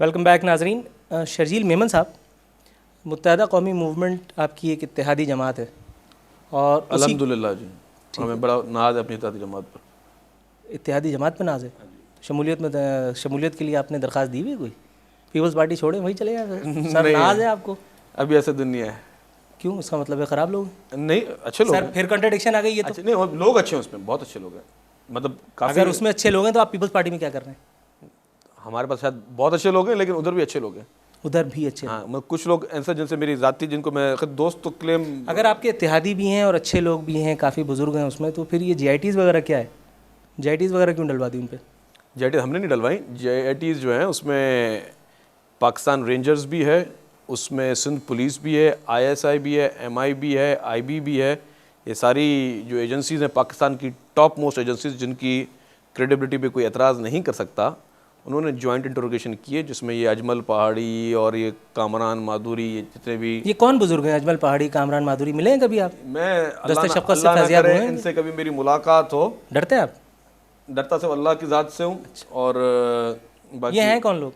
Welcome back नाजरीन। शर्जील मेमन साहब, मुत्तहदा कौमी मूवमेंट आपकी एक इत्तेहादी जमात है और अल्हम्दुलिल्लाह जी, हमें बड़ा नाज है अपनी इत्तेहादी जमात पर। इत्तेहादी जमात पर नाज है। शमूलियत के लिए आपने दरख्वास्त दी हुई है कोई? पीपल्स पार्टी छोड़े वहीं चले जाए सर, नहीं नाज है आपको? अभी ऐसे दिन नहीं है। क्यों? इसका मतलब है ख़राब लोग? नहीं, अच्छे लोग सर हैं। फिर कॉन्ट्रडिक्शन आ गई है तो। अच्छे नहीं, लोग अच्छे हैं उसमें, बहुत अच्छे लोग हैं, मतलब काफ़ी। अगर उसमें अच्छे लोग हैं तो आप पीपल्स पार्टी में क्या कर रहे हैं? हमारे पास शायद बहुत अच्छे लोग हैं, लेकिन उधर भी अच्छे लोग हैं। उधर भी अच्छे हाँ, मतलब कुछ लोग ऐसे जिनसे मेरी ज़ाती, जिनको मैं खुद दोस्त तो क्लेम। अगर आपके इत्तेहादी भी हैं और अच्छे लोग भी हैं, काफ़ी बुजुर्ग हैं उसमें, तो फिर ये JITs वगैरह क्या है? JITs वगैरह क्यों डलवा दी उन पर? JITs हमने नहीं डलवाई। JITs जो हैं उसमें पाकिस्तान रेंजर्स भी है, उसमें सिंध पुलिस भी है, ISI भी है, MI भी है, IB भी है। ये सारी जो एजेंसीज़ हैं पाकिस्तान की टॉप मोस्ट एजेंसीज, जिनकी क्रेडिबिलिटी पे कोई एतराज़ नहीं कर सकता, उन्होंने जॉइंट इंटरोगेशन किए, जिसमें ये अजमल पहाड़ी और ये कामरान माधुरी, ये जितने भी। ये कौन बुजुर्ग हैं? अजमल पहाड़ी, कामरान माधुरी, मिले हैं कभी आप? मैं अल्लाह ना करे इनसे कभी मेरी मुलाकात हो। डरते हैं आप? डरता सिर्फ अल्लाह की ज़ात से हूँ। और बाकी ये हैं कौन लोग?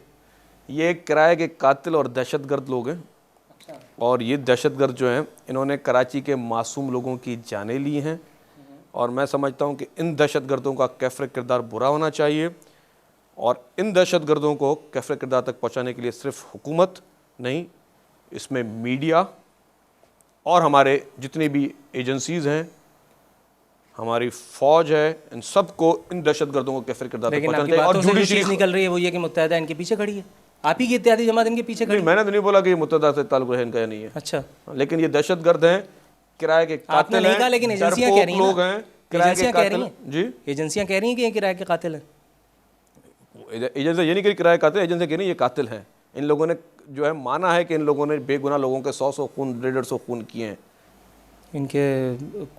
ये किराए के कातिल और दहशतगर्द लोग हैं। और ये दहशतगर्द जो हैं, इन्होंने कराची के मासूम लोगों की जानें ली हैं। और मैं समझता हूँ कि इन दहशतगर्दों का कैफ़र किरदार बुरा होना चाहिए, और इन दहशतगर्दों को कैफ़र किरदार तक पहुँचाने के लिए सिर्फ हुकूमत नहीं, इसमें मीडिया और हमारे जितनी भी एजेंसीज़ हैं, हमारी फ़ौज है, इन सब को इन दहशतगर्दों को कैफ़र किरदार तक पहुँचाना चाहिए। और जुडिशरी निकल रही है वो ये कि मुत्तहदा इनके पीछे खड़ी है। आप ही की इत्तेहादी जमात इनके पीछे खड़ी? मैंने तो नहीं बोला कि ये मुत्तहदा से ताल्लुक़ है इनका या नहीं है। अच्छा, लेकिन ये दहशतगर्द हैं, किराए के कातिल हैं, लेकिन एजेंसियां कह रही हैं, लोग हैं, किराए के कातिल जी। एजेंसियां कह रही हैं कि ये किराए के कातिल हैं। एजेंसी ये नहीं कह किराए कातिल, एजेंसी कह रही है ये कातिल हैं। इन लोगों ने जो है माना है कि इन लोगों ने बेगुनाह लोगों के 100 खून 150 खून किए हैं। इनके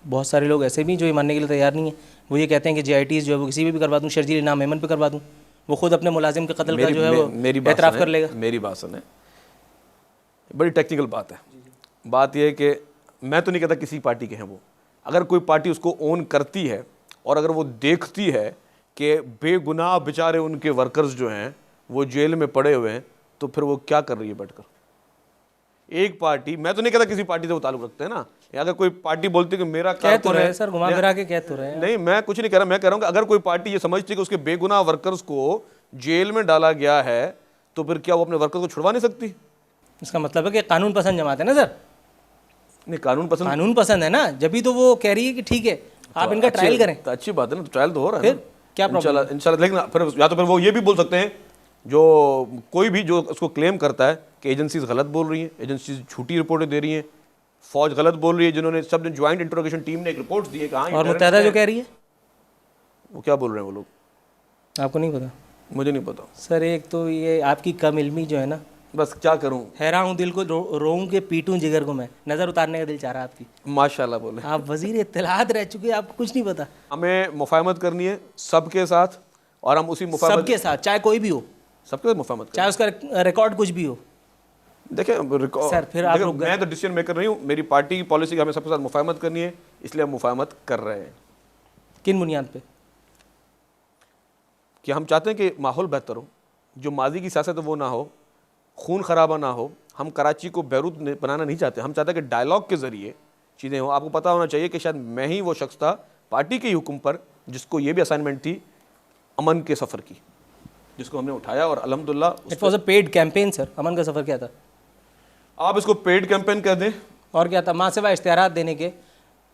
बहुत सारे लोग ऐसे भी जो ये मानने के लिए तैयार नहीं है। वो ये कहते हैं कि JITs जो है वो किसी भी करवा दूँ, शर्जील इनाम मेमन पे करवा दूँ, वो खुद अपने मुलाजिम के कत्ल का जो है वो एतराफ़ कर लेगा। मेरी बात सुने, बड़ी टेक्निकल बात है। बात यह है कि मैं तो नहीं कहता किसी पार्टी के हैं वो। अगर कोई पार्टी उसको ओन करती है और अगर वो देखती है कि बेगुनाह बेचारे उनके वर्कर्स जो हैं वो जेल में पड़े हुए हैं, तो फिर वो क्या कर रही है बैठकर? एक पार्टी, मैं तो नहीं कहता किसी पार्टी से वो ताल्लुक रखते हैं ना। अगर कोई पार्टी बोलती है कि मेरा कह तो रहे सर, घुमा फिरा के कह तो रहे हैं। नहीं, मैं कुछ नहीं कह रहा। मैं कह रहा हूँ कि अगर कोई पार्टी ये समझती है कि उसके बेगुनाह वर्कर्स को जेल में डाला गया है, तो फिर क्या वो अपने वर्कर्स को छुड़वा नहीं सकती? इसका मतलब है कि कानून पसंद जमात है ना सर। नहीं, कानून पसंद है ना, जब भी तो वो कह रही है कि ठीक है आप इनका ट्रायल करें। तो अच्छी बात है ना, तो ट्रायल तो हो रहा है। फिर क्या प्रॉब्लम? इंशाल्लाह। लेकिन फिर या तो फिर वो ये भी बोल सकते हैं, जो कोई भी जो उसको क्लेम करता है कि एजेंसीज गलत बोल रही हैं, एजेंसीज झूठी रिपोर्टें दे रही हैं, फौज गलत बोल रही है, जिन्होंने सब ने ज्वाइंट इंटरोगेशन टीम ने एक रिपोर्ट दी है कि हाँ, और मुत्तहदा जो कह रही है, वो क्या बोल रहे हैं वो लोग? आपको नहीं पता? मुझे नहीं पता सर। एक तो ये आपकी कम इल्मी जो है ना, बस क्या करूं, हैरान हूँ, दिल को रोऊं के पीटूं जिगर को मैं, नज़र उतारने का दिल चाह रहा है आपकी। माशाल्लाह बोले। आप वजीर इत्तलात रह चुके हैं, आपको कुछ नहीं पता। हमें मुफाहमत करनी है सबके साथ, और हम उसी मुफाहमत सबके साथ, चाहे कोई भी हो, सबके साथ मुफाहमत चाहे उसका रिकॉर्ड कुछ भी हो। देखिए सर फिर आप लोग, मैं तो डिसीजन मेकर नहीं हूँ, मेरी पार्टी की पॉलिसी हमें सबके साथ मुफाहमत करनी है, इसलिए हम मुफाहमत कर रहे हैं। किन बुनियाद पे? कि हम चाहते हैं कि माहौल बेहतर हो, जो माजी की सियासत है वो ना हो, खून खराबा ना हो। हम कराची को बैरूत बनाना नहीं चाहते। हम चाहते हैं कि डायलॉग के ज़रिए चीज़ें हो। आपको पता होना चाहिए कि शायद मैं ही वो शख्स था पार्टी के हुक्म पर जिसको ये भी असाइनमेंट थी अमन के सफ़र की, जिसको हमने उठाया, और अल्हम्दुलिल्लाह it was a paid campaign sir. अमन का सफ़र क्या था? आप इसको पेड कैंपेन कह दें। और क्या था? माँ सिवा इश्तिहारात देने के,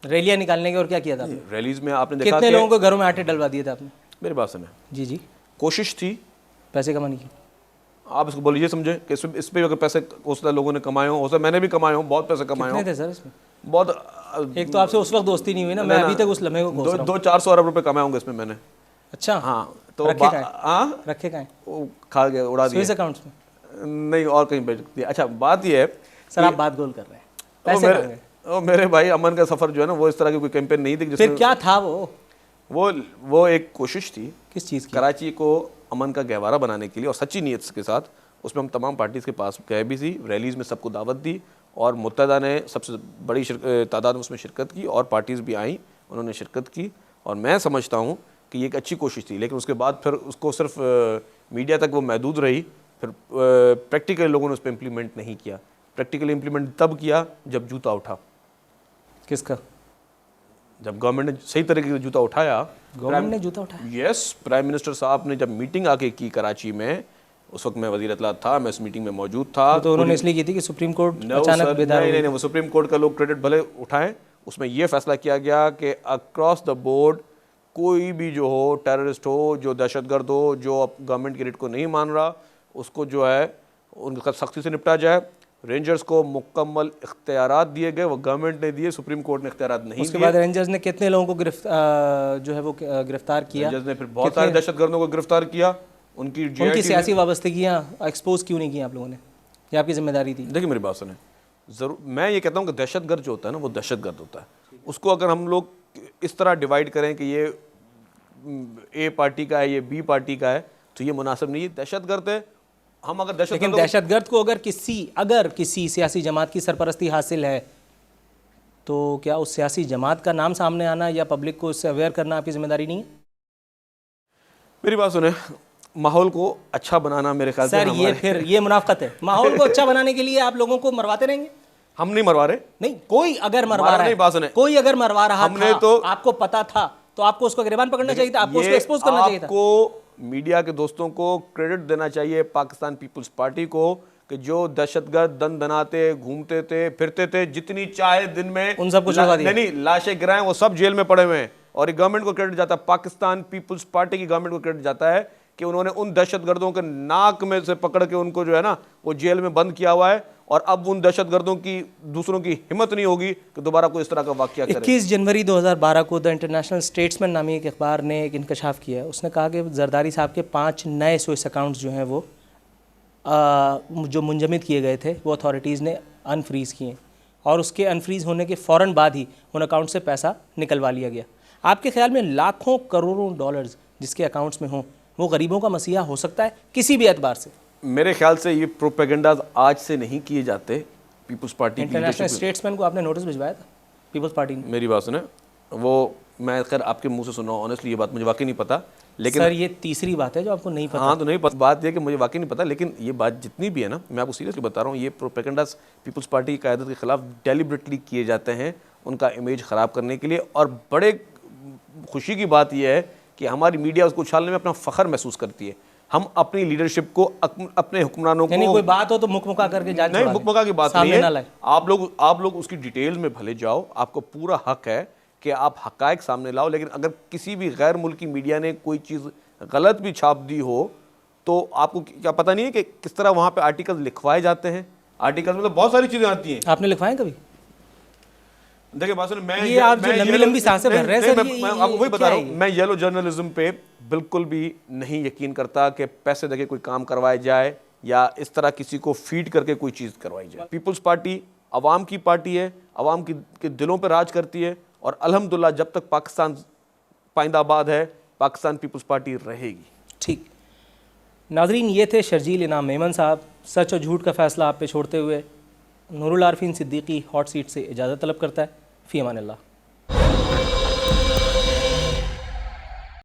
रैलियाँ निकालने के, और क्या किया था? रैलीज में आपने देखा कितने लोगों को घरों में आटे डलवा दिए थे आपने? मेरी बात सुने, जी जी, कोशिश थी पैसे कमाने की। आप इसको बोलिए, समझे कि इस पे अगर पैसे हो सकता है लोगों ने कमाए हो सकता है मैंने भी कमाए हो, बहुत पैसे कमाए हो। कितने थे सर इसमें? बहुत। एक तो आपसे उस वक्त दोस्ती नहीं हुई ना, मैं अभी तक उस लम्हे को कोस रहा हूं। 200-400 अरब रुपए कमाए होंगे इसमें मैंने। अच्छा, हाँ, तो रखे कहाँ? वो खा गया, उड़ा दिया। स्विस अकाउंट्स में? नहीं, और कहीं भेज दिया। अच्छा, बात ये है सर, आप बात गोल कर रहे हैं, पैसे कहाँ गए? मेरे भाई, अमन का सफ़र जो है ना, वो इस तरह की कोई कैंपेन नहीं थी। फिर क्या था वो एक कोशिश थी किस चीज़ की? कराची को अमन का गहवारा बनाने के लिए, और सच्ची नीयत के साथ। उसमें हम तमाम पार्टीज़ के पास गए भी थी, रैलीज़ में सबको दावत दी, और मुत्तहदा ने सबसे बड़ी तादाद में उसमें शिरकत की, और पार्टीज़ भी आईं, उन्होंने शिरकत की। और मैं समझता हूँ कि ये एक अच्छी कोशिश थी, लेकिन उसके बाद फिर उसको सिर्फ मीडिया तक वो महदूद रही, फिर प्रैक्टिकली लोगों ने उस पर इम्प्लीमेंट नहीं किया। प्रैक्टिकली इम्प्लीमेंट तब किया जब जूता उठा। किसका? जब गवर्नमेंट ने सही तरीके से जूता उठाया। गवर्नमेंट ने जूता उठाया? यस, प्राइम मिनिस्टर साहब ने जब मीटिंग आके की कराची में, उस वक्त मैं वज़ीर इत्तलात था, मैं इस मीटिंग में मौजूद था। तो उन्होंने इसलिए की थी कि सुप्रीम कोर्ट अचानक बेदार नहीं, वो सुप्रीम कोर्ट का लोग क्रेडिट भले उठाएं, उसमें यह फैसला किया गया कि अक्रॉस द बोर्ड कोई भी जो हो, टेररिस्ट हो, जो दहशतगर्द हो, जो गवर्नमेंट की रेट को नहीं मान रहा, उसको जो है उनका सख्ती से निपटा जाए। रेंजर्स को मुकम्मल इख्तियारात दिए गए, वो गवर्नमेंट ने दिए, सुप्रीम कोर्ट ने इख्तियारात नहीं दिए। उसके बाद रेंजर्स ने कितने लोगों को गिरफ्तार किया? रेंजर्स ने फिर बहुत सारे दहशतगर्दों को गिरफ्तार किया। उनकी सियासी वाबस्तगियाँ एक्सपोज क्यों नहीं की आप लोगों ने? ये आपकी जिम्मेदारी थी? देखिए मेरी बात सुने, ज़रूर मैं ये कहता हूँ कि दहशतगर्द जो होता है ना, वो दहशतगर्द होता है। उसको अगर हम लोग इस तरह डिवाइड करें कि ये ए पार्टी का है, ये बी पार्टी का है, तो ये मुनासिब नहीं है। दहशतगर्द है, हम अगर लेकिन दहशतगर्द को अगर किसी सियासी जमात की सरपरस्ती हासिल है, तो क्या उस सियासी जमात का नाम सामने आना या पब्लिक को उससे अवेयर करना आपकी जिम्मेदारी नहीं है? मेरी बात सुने, माहौल को अच्छा बनाना मेरे ख्याल से सर ये मुनाफकत है। माहौल को अच्छा बनाने के लिए आप लोगों को मरवाते रहेंगे? हम नहीं मरवा रहे। नहीं, कोई अगर मरवा रहा है, कोई अगर मरवा रहा था, तो आपको पता था, तो आपको उसको गिरफ्तार पकड़ना चाहिए था, आपको उसको एक्सपोज करना चाहिए था। आपको मीडिया के दोस्तों को क्रेडिट देना चाहिए पाकिस्तान पीपल्स पार्टी को, कि जो दहशतगर्द दन दनाते घूमते थे, फिरते थे, जितनी चाहे दिन में उन सबको छुड़वा दिया। नहीं, लाशें गिराएं, वो सब जेल में पड़े हुए हैं। और ये गवर्नमेंट को क्रेडिट जाता है, पाकिस्तान पीपल्स पार्टी की गवर्नमेंट को क्रेडिट जाता है कि उन्होंने उन दहशतगर्दों के नाक में से पकड़ के उनको जो है ना, वो जेल में बंद किया हुआ है। और अब उन दहशतगर्दों की दूसरों की हिम्मत नहीं होगी कि दोबारा कोई इस तरह का वाकया करे। 21 जनवरी 2012 को द इंटरनेशनल स्टेट्समैन नामी एक अखबार ने एक इंकशाफ किया है। उसने कहा कि जरदारी साहब के 5 नए स्विस अकाउंट्स जो हैं वो जो मुंजमद किए गए थे, वो अथॉरिटीज़ ने अनफ्रीज़ किए, और उसके अनफ्रीज़ होने के फ़ौरन बाद ही उन अकाउंट से पैसा निकलवा लिया गया। आपके ख्याल में लाखों करोड़ों डॉलर्स जिसके अकाउंट्स में हों, वो गरीबों का मसीहा हो सकता है किसी भी एतबार से? मेरे ख्याल से ये प्रोपेगेंडाज आज से नहीं किए जाते। पीपल्स पार्टी इंटरनेशनल स्टेट्समैन को आपने नोटिस भिजवाया था पीपल्स पार्टी ने? मेरी बात सुने, वो मैं खैर आपके मुंह से सुना, ऑनेस्टली ये बात मुझे वाकई नहीं पता। लेकिन सर ये तीसरी बात है जो आपको नहीं पता। हाँ, तो नहीं पता। बात ये कि मुझे वाकई नहीं पता, लेकिन ये बात जितनी भी है ना, मैं आपको सीरियसली बता रहा हूँ, ये प्रोपेगेंडाज पीपल्स पार्टी की क़यादत के खिलाफ डेलिबरेटली किए जाते हैं, उनका इमेज ख़राब करने के लिए। और बड़े खुशी की बात यह है कि हमारी मीडिया उसको उछालने में अपना फ़ख्र महसूस करती है। हम अपनी लीडरशिप को, अपने हुक्मरानों को, कोई बात हो तो मुकमुका करके जान, नहीं मुकमुका की बात नहीं है। आप लोग उसकी डिटेल में भले जाओ, आपको पूरा हक है कि आप हकायक सामने लाओ। लेकिन अगर किसी भी गैर मुल्की मीडिया ने कोई चीज़ गलत भी छाप दी हो, तो आपको क्या पता नहीं है कि किस तरह वहाँ पे आर्टिकल्स लिखवाए जाते हैं। आर्टिकल्स में तो बहुत सारी चीज़ें आती हैं। आपने लिखवाए कभी? देखिए बात सुनिए, मैं ये आप जो लंबी सांसें भर रहे हैं सर, मैं आपको वही बता रहा हूँ, मैं येलो जर्नलिज्म पे बिल्कुल भी नहीं यकीन करता कि पैसे देके कोई काम करवाया जाए या इस तरह किसी को फीड करके कोई चीज़ करवाई जाए। पीपल्स पार्टी अवाम की पार्टी है, अवाम के दिलों पर राज करती है, और अल्हम्दुलिल्लाह जब तक पाकिस्तान पाइंदाबाद है, पाकिस्तान पीपल्स पार्टी रहेगी। ठीक नाजरीन, ये थे शर्जील इनाम मेमन साहब। सच और झूठ का फैसला आप पे छोड़ते हुए नूरुल आरफीन सिद्दीकी हॉट सीट से इजाज़त तलब करता है। फ़ी अमान अल्लाह।